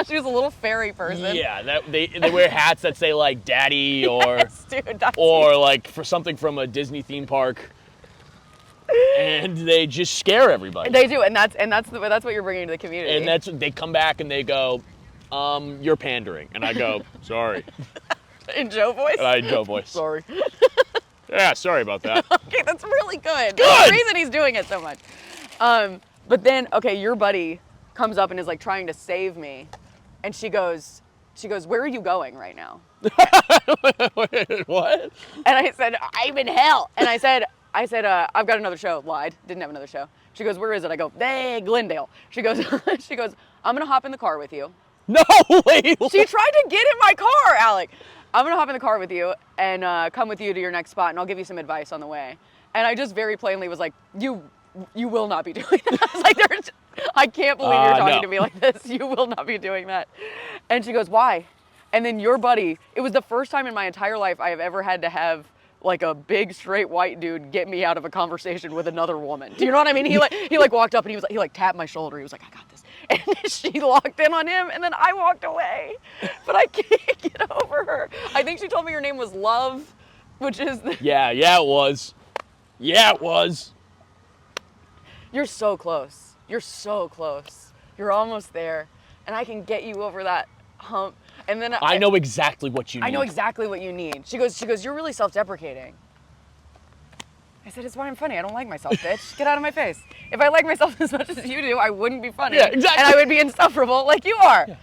She was a little fairy person. Yeah, they wear hats that say like daddy or Yes, dude, that's or like for something from a Disney theme park. And they just scare everybody. They do, and that's what you're bringing to the community. And they come back and they go, you're pandering. And I go, sorry. In Joe voice? And I Joe voice. Sorry. Yeah, sorry about that. Okay, that's really good. That's the reason he's doing it so much. But then, okay, your buddy comes up and is like trying to save me. And she goes, where are you going right now? What? And I said, I'm in hell. And I said, I've got another show. Lied. Didn't have another show. She goes, where is it? I go, hey, Glendale. She goes, I'm going to hop in the car with you. No, wait. She tried to get in my car, Alec. I'm going to hop in the car with you and come with you to your next spot, and I'll give you some advice on the way. And I just very plainly was like, you will not be doing that. I was like, I can't believe you're talking to me like this. You will not be doing that. And she goes, why? And then your buddy, it was the first time in my entire life I have ever had to have like a big straight white dude get me out of a conversation with another woman. Do you know what I mean? He walked up and he tapped my shoulder. He was like, I got this. And she locked in on him and then I walked away. But I can't get over her. I think she told me her name was Love, which is Yeah, it was. Yeah, it was. You're so close. You're so close. You're almost there. And I can get you over that hump. And then I know exactly what you need. I know exactly what you need. She goes, you're really self-deprecating. I said, it's why I'm funny. I don't like myself, bitch. Get out of my face. If I like myself as much as you do, I wouldn't be funny. Yeah, exactly. And I would be insufferable like you are. Yeah.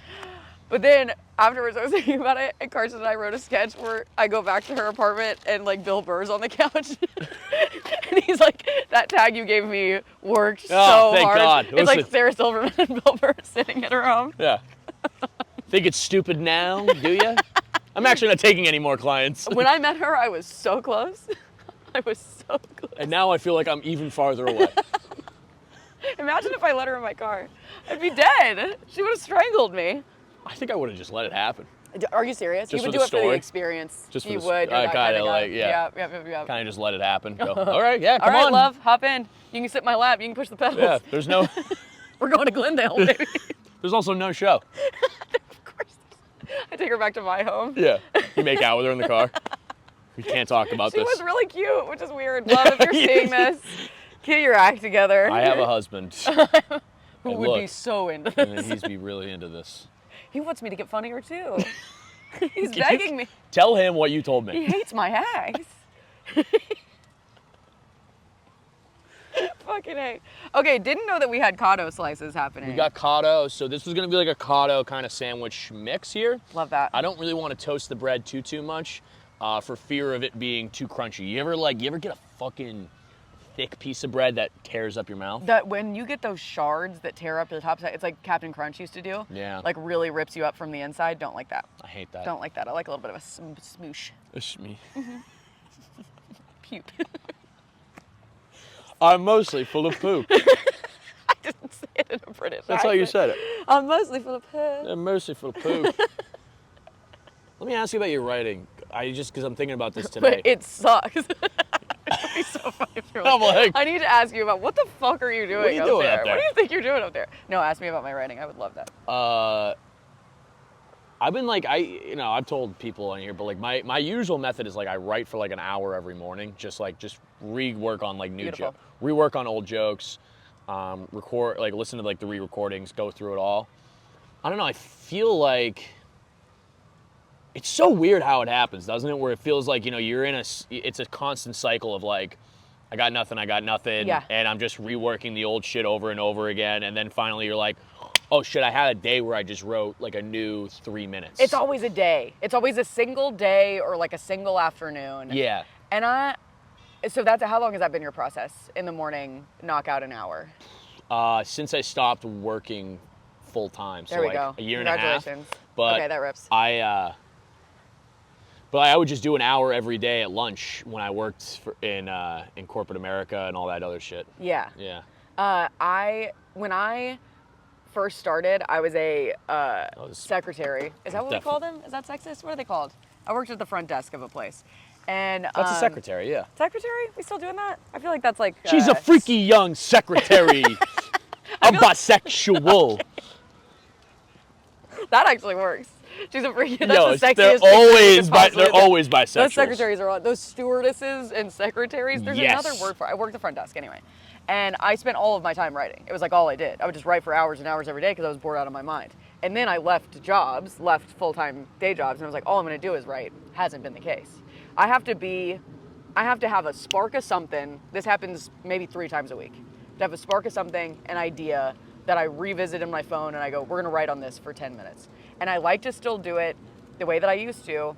But then afterwards I was thinking about it, and Carson and I wrote a sketch where I go back to her apartment and like Bill Burr's on the couch. And he's like, that tag you gave me worked so thank hard. God. It's like Sarah Silverman and Bill Burr sitting at her home. Yeah. Think it's stupid now, do you? I'm actually not taking any more clients. When I met her, I was so close. I was so close. And now I feel like I'm even farther away. Imagine if I let her in my car. I'd be dead. She would have strangled me. I think I would have just let it happen. Are you serious? Just You would for do the it for the story? experience. Just for you the would. I You're that kinda kind of guy. like, yeah. Yep. Kind of just let it happen. Go, all right, yeah, come All right, on. love, hop in. You can sit in my lap. You can push the pedals. Yeah, there's no, We're going to Glendale, baby. there's also no show. Of course. I take her back to my home. Yeah, you make out with her in the car. We can't talk about She this. was really cute, which is weird. Love, if you're seeing this, get your act together. I have a husband. Who And would be look, so into and this. he's be really into this. He wants me to get funnier too. He's begging me. Tell him what you told He me. hates my act. Fucking A. Okay, didn't know that we had cotto slices happening. We got cotto, so this was gonna be like a cotto kind of sandwich mix here. Love that. I don't really want to toast the bread too much, for fear of it being too crunchy. You ever get a fucking thick piece of bread that tears up your mouth? That when you get those shards that tear up the top side, it's like Captain Crunch used to do. Yeah. Like really rips you up from the inside. Don't like that. I hate that. Don't like that. I like a little bit of a smoosh. It's me. Puke. I'm mostly full of poop. I didn't say it in a British That's how you accent. said it. I'm mostly full of poop. I'm mostly full of poop. Let me ask you about your writing. Because I'm thinking about this today. But it sucks. It'd be so funny if you're I'm like, I need to ask you about what the fuck are you doing, What are you doing there? up there? What do you think you're doing up there? No, ask me about my writing. I would love that. I've been like, I've told people in here, but like my usual method is like I write for like an hour every morning, just rework on like new jokes, rework on old jokes, record, like listen to like the re-recordings, go through it all. I don't know, I feel like it's so weird how it happens, doesn't it? Where it feels like, you're it's a constant cycle of like, I got nothing, Yeah. and I'm just reworking the old shit over and over again, and then finally you're like, oh shit, I had a day where I just wrote like a new 3 minutes. It's always a day. It's always a single day or like a single afternoon. Yeah. And so how long has that been your process? In the morning, knock out an hour? Since I stopped working full time. So there we like go. A year and a half. Congratulations. But okay, that rips. I would just do an hour every day at lunch when I worked in corporate America and all that other shit. Yeah. Yeah. When I first started, I was a secretary. Is that what we call them? Is that sexist? What are they called? I worked at the front desk of a place. And that's a secretary, yeah. Secretary? We still doing that? I feel like that's like she's a freaky young secretary. I'm bisexual. That actually works. She's a freaky. That's Yo, the sexiest they're always bisexual. Those secretaries are those stewardesses and secretaries. There's yes. another word for it. I worked the front desk anyway. And I spent all of my time writing. It was like all I did. I would just write for hours and hours every day because I was bored out of my mind. And then I left full-time day jobs, and I was like, all I'm going to do is write. Hasn't been the case. I have to have a spark of something. This happens maybe 3 times a week. To have a spark of something, an idea that I revisit in my phone, and I go, we're going to write on this for 10 minutes. And I like to still do it the way that I used to.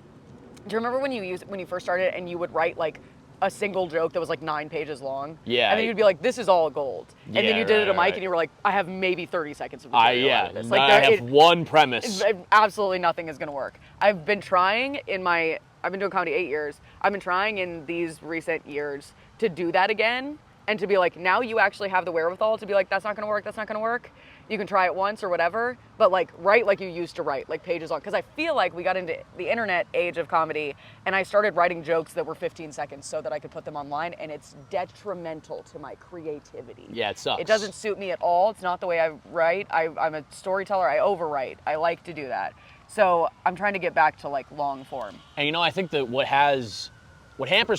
Do you remember when you first started and you would write like a single joke that was like 9 pages long? Yeah. And then you'd be like, this is all gold. And then you did it at a mic and you were like, I have maybe 30 seconds of material out of this. Like, I have one premise. Absolutely nothing is going to work. I've been doing comedy 8 years. I've been trying in these recent years to do that again and to be like, now you actually have the wherewithal to be like, that's not going to work, that's not going to work. You can try it once or whatever, but like write like you used to write, like pages long. Because I feel like we got into the internet age of comedy and I started writing jokes that were 15 seconds so that I could put them online, and it's detrimental to my creativity. Yeah, it sucks. It doesn't suit me at all. It's not the way I write. I'm a storyteller. I overwrite. I like to do that. So I'm trying to get back to like long form. And I think that what hampers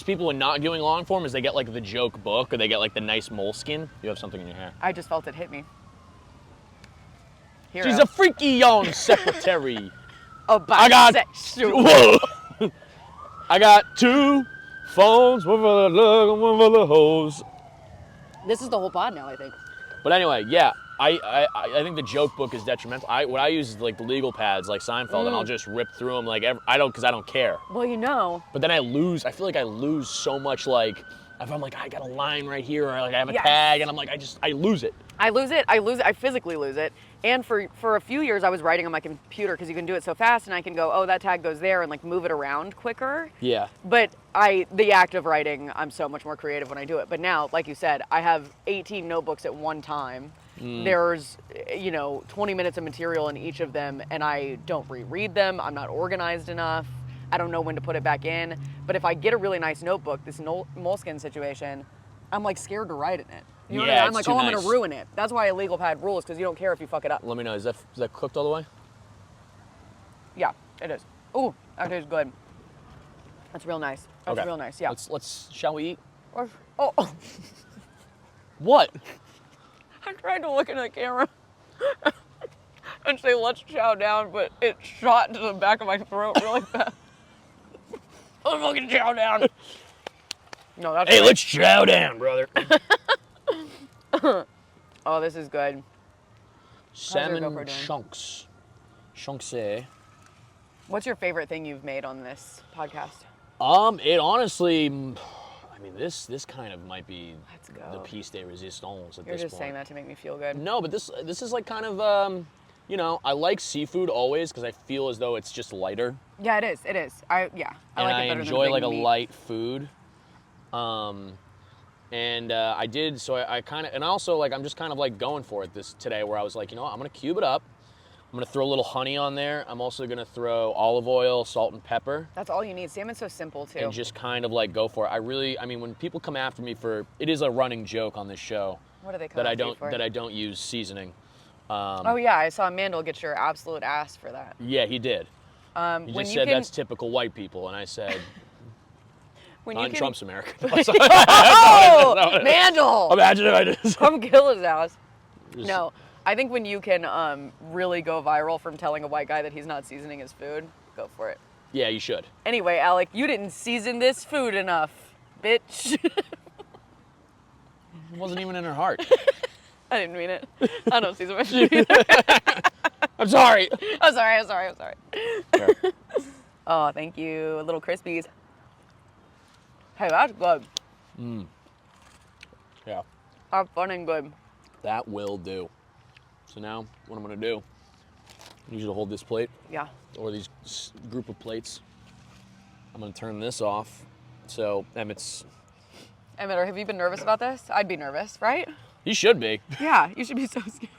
people when not doing long form is they get like the joke book or they get like the nice moleskin. You have something in your hair. I just felt it hit me. Hero. She's a freaky young secretary. I got 2 phones, one for the lug and one for the hose. This is the whole pod now, I think. But anyway, yeah, I think the joke book is detrimental. What I use is like the legal pads, like Seinfeld, and I'll just rip through them because I don't care. Well, But then I feel like I lose so much, like, if I'm like, I got a line right here, or like I have a tag, and I'm like, I lose it. I physically lose it. And for a few years, I was writing on my computer because you can do it so fast, and I can go, oh, that tag goes there, and like move it around quicker. Yeah. But the act of writing, I'm so much more creative when I do it. But now, like you said, I have 18 notebooks at one time. There's, 20 minutes of material in each of them, and I don't reread them. I'm not organized enough. I don't know when to put it back in. But if I get a really nice notebook, this moleskin situation, I'm like scared to write in it. You know what I mean? I'm like, I'm going to ruin it. That's why a legal pad rules, because you don't care if you fuck it up. Let me know, is that cooked all the way? Yeah, it is. Ooh, that tastes good. That's real nice. That's real nice, yeah. Shall we eat? Oh. What? I tried to look into the camera and say, let's chow down, but it shot into the back of my throat really fast. Let's fucking chow down. No, that's Hey, let's chow down, brother. Oh, this is good. Salmon chunks. Chunks. What's your favorite thing you've made on this podcast? It honestly, this kind of might be the piece de resistance at this point. You're just saying that to make me feel good. No, but this is like kind of, I like seafood always because I feel as though it's just lighter. Yeah, it is. It is. I like it better than I enjoy like a meat. light food. I did, so I kind of, and also like I'm just kind of like going for it today where I was like, I'm gonna cube it up. I'm gonna throw a little honey on there. I'm also gonna throw olive oil, salt, and pepper. That's all you need. Salmon's so simple too. And just kind of like go for it. When people come after me it is a running joke on this show. What do they come that after you for? That I don't use seasoning. Oh yeah, I saw Mandel get your absolute ass for that. Yeah, he did. He When just you said can, that's typical white people, and I said, when not you in can, Trump's America. oh, Mandel, Imagine if I just. come kill his ass. No, I think when you can really go viral from telling a white guy that he's not seasoning his food, go for it. Yeah, you should. Anyway, Alec, you didn't season this food enough, bitch. It wasn't even in her heart. I didn't mean it. I don't season my food either. I'm sorry. I'm sorry. Sure. Oh, thank you, little crispies. Hey, that's good. Yeah, Have fun and good. that will do. So now, what I'm gonna do, I need you to hold this plate, Yeah. or these group of plates. I'm gonna turn this off. So, Emmett's, Emmett, have you been nervous about this? I'd be nervous, right? he should be. Yeah, you should be so scared.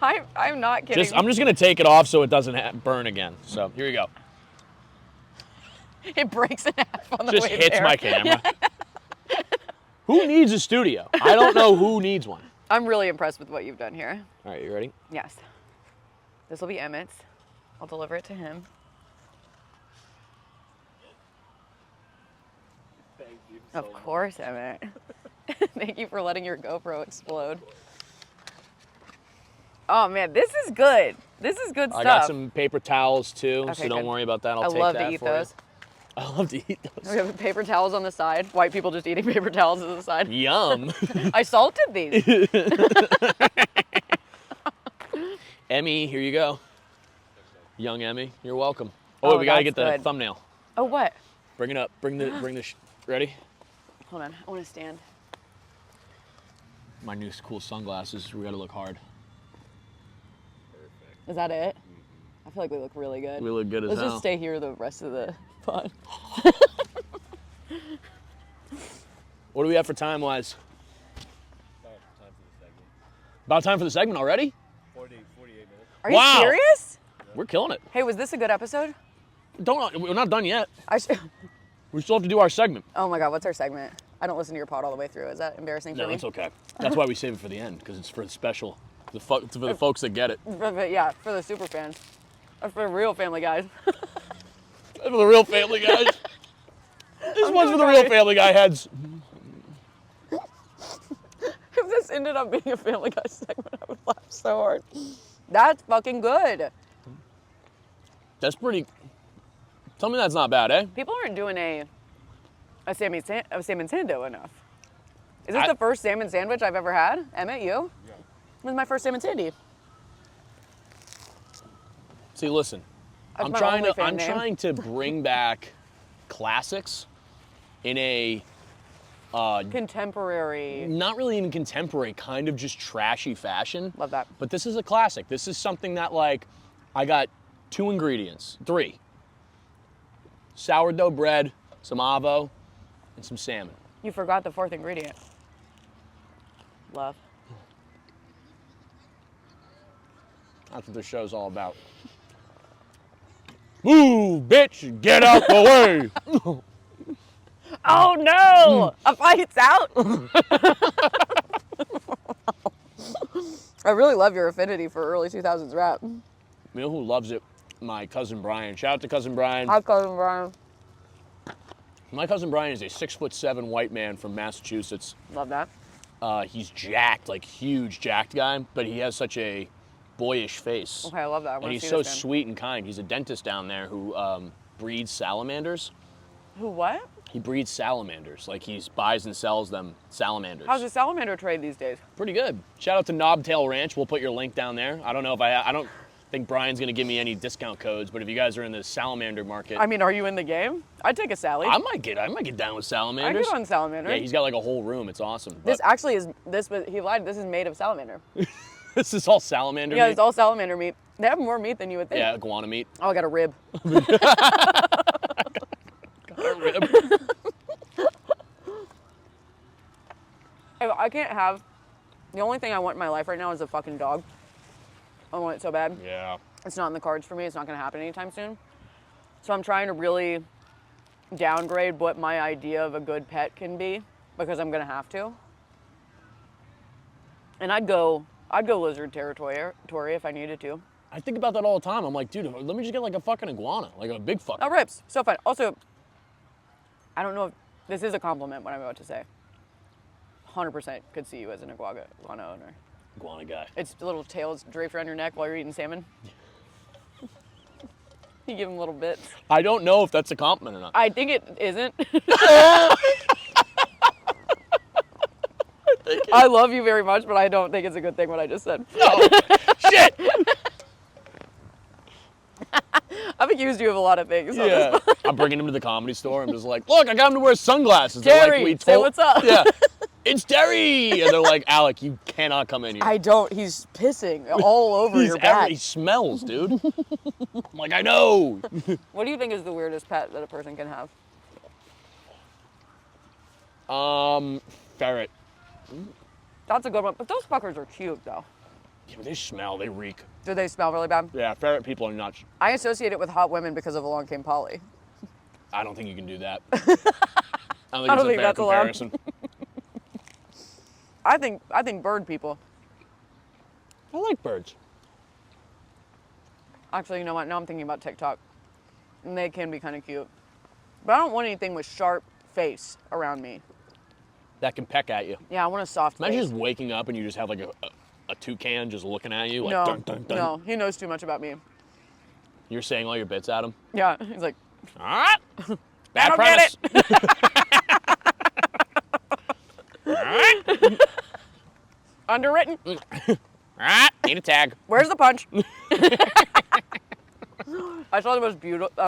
I'm not kidding. I'm just gonna take it off so it doesn't burn again. So, here you go. It breaks in half on the Just way hits there. my camera. Who needs a studio? I don't know who needs one. I'm really impressed with what you've done here. All right, you ready? Yes. This will be Emmett's. I'll deliver it to him. Thank you Of so much. course, Emmett. Thank you for letting your GoPro explode. Oh man, this is good. This is good stuff. I got some paper towels too, Okay, so don't good. worry about that. I'll I take love that to eat for you. those. I love to eat those. We have paper towels on the side. White people just eating paper towels on the side. Yum. I salted these. Emmy, here you go. Young Emmy, you're welcome. Oh, Oh, we gotta that's get the good. thumbnail. Oh, what? Bring it up. Bring the. Ready? Hold on. I want to stand. My new cool sunglasses. We gotta look hard. Perfect. Is that it? I feel like we look really good. We look good as Let's hell. just stay here the rest of the pod. What do we have for time wise? Time for the segment. About time for the segment already? 48 minutes. Are Wow. you serious? We're killing it. Hey, was this a good episode? We're not done yet. I We still have to do our segment. Oh my God, what's our segment? I don't listen to your pod all the way through. Is that embarrassing for No, me? it's okay. That's why we save it for the end, because it's for the special, for the folks that get it. But yeah, for the super fans. Or for the real Family Guys. For the real Family Guys. This one's for the real sorry. Family Guy heads. If this ended up being a Family Guy segment, I would laugh so hard. That's fucking good. That's pretty. Tell me that's not bad, eh? People aren't doing a salmon sando enough. Is this the first salmon sandwich I've ever had? Emmett, you? Yeah. This is my first salmon sandy. See, listen. That's I'm my trying OnlyFans name. trying to bring back classics in a Contemporary. not really even contemporary, kind of just trashy fashion. Love that. But this is a classic. This is something that, like, I got 2 ingredients, 3. Sourdough bread, some avo, and some salmon. You forgot the 4th ingredient. Love. That's what this show's all about. Move, bitch, get out the way. Oh no! A fight's out! I really love your affinity for early 2000s rap. You know who loves it? My cousin Brian. Shout out to cousin Brian. Hi, cousin Brian. My cousin Brian is a 6'7" white man from Massachusetts. Love that. He's jacked, like huge jacked guy, but he has such a boyish face. Okay, I love that. I And want to he's see so this man. sweet and kind. He's a dentist down there who breeds salamanders. Who, what? He breeds salamanders. Like he buys and sells them salamanders. How's the salamander trade these days? Pretty good. Shout out to Knobtail Ranch. We'll put your link down there. I don't know if I don't think Brian's gonna give me any discount codes, but if you guys are in the salamander market, I mean, are you in the game? I'd take a Sally. I might get down with I salamanders. get on salamander. Yeah, he's got like a whole room. It's awesome. This But actually is, he lied, this is made of salamander. this is all salamander Yeah, meat. it's all salamander meat. They have more meat than you would think. Yeah, iguana meat. Oh, I got a rib. I can't have, the only thing I want in my life right now is a fucking dog. I want it so bad. Yeah. It's not in the cards for me. It's not going to happen anytime soon. So I'm trying to really downgrade what my idea of a good pet can be because I'm going to have to. And I'd go lizard territory if I needed to. I think about that all the time. I'm like, dude, let me just get like a fucking iguana, like a big fucking. Oh, rips. So fun. Also, I don't know if this is a compliment, what I'm about to say. 100% could see you as an iguana owner. Iguana guy. Its little tail's draped around your neck while you're eating salmon. You give him little bits. I don't know if that's a compliment or not. I think it isn't. I love you very much, but I don't think it's a good thing what I just said. No. Shit. I've accused you of a lot of things. Yeah. I'm bringing him to the comedy store. I'm just like, look, I got him to wear sunglasses. They're Terry, like, say what's up. Yeah. It's Terry. And they're like, Alec, you cannot come in here. I don't. He's pissing all over your back. He smells, dude. I'm like, I know. What do you think is the weirdest pet that a person can have? Ferret. That's a good one. But those fuckers are cute, though. Yeah, but they smell. They reek. Do they smell really bad? Yeah, ferret people are nuts. I associate it with hot women because of Along Came Polly. I don't think you can do that. I don't don't think think it's a fair that's allowed. comparison. I think bird people. I like birds. Actually, you know what? Now I'm thinking about TikTok. And they can be kind of cute. But I don't want anything with sharp face around me. That can peck at you. Yeah, I want a soft Imagine face. just waking up and you just have like a toucan just looking at you like No, dun dun dun. no, he knows too much about me. You're saying all your bits at him? Yeah, he's like, All right. I Bad don't premise. get it. All right. Underwritten. All right. Need a tag. Where's the punch? I saw the most beautiful.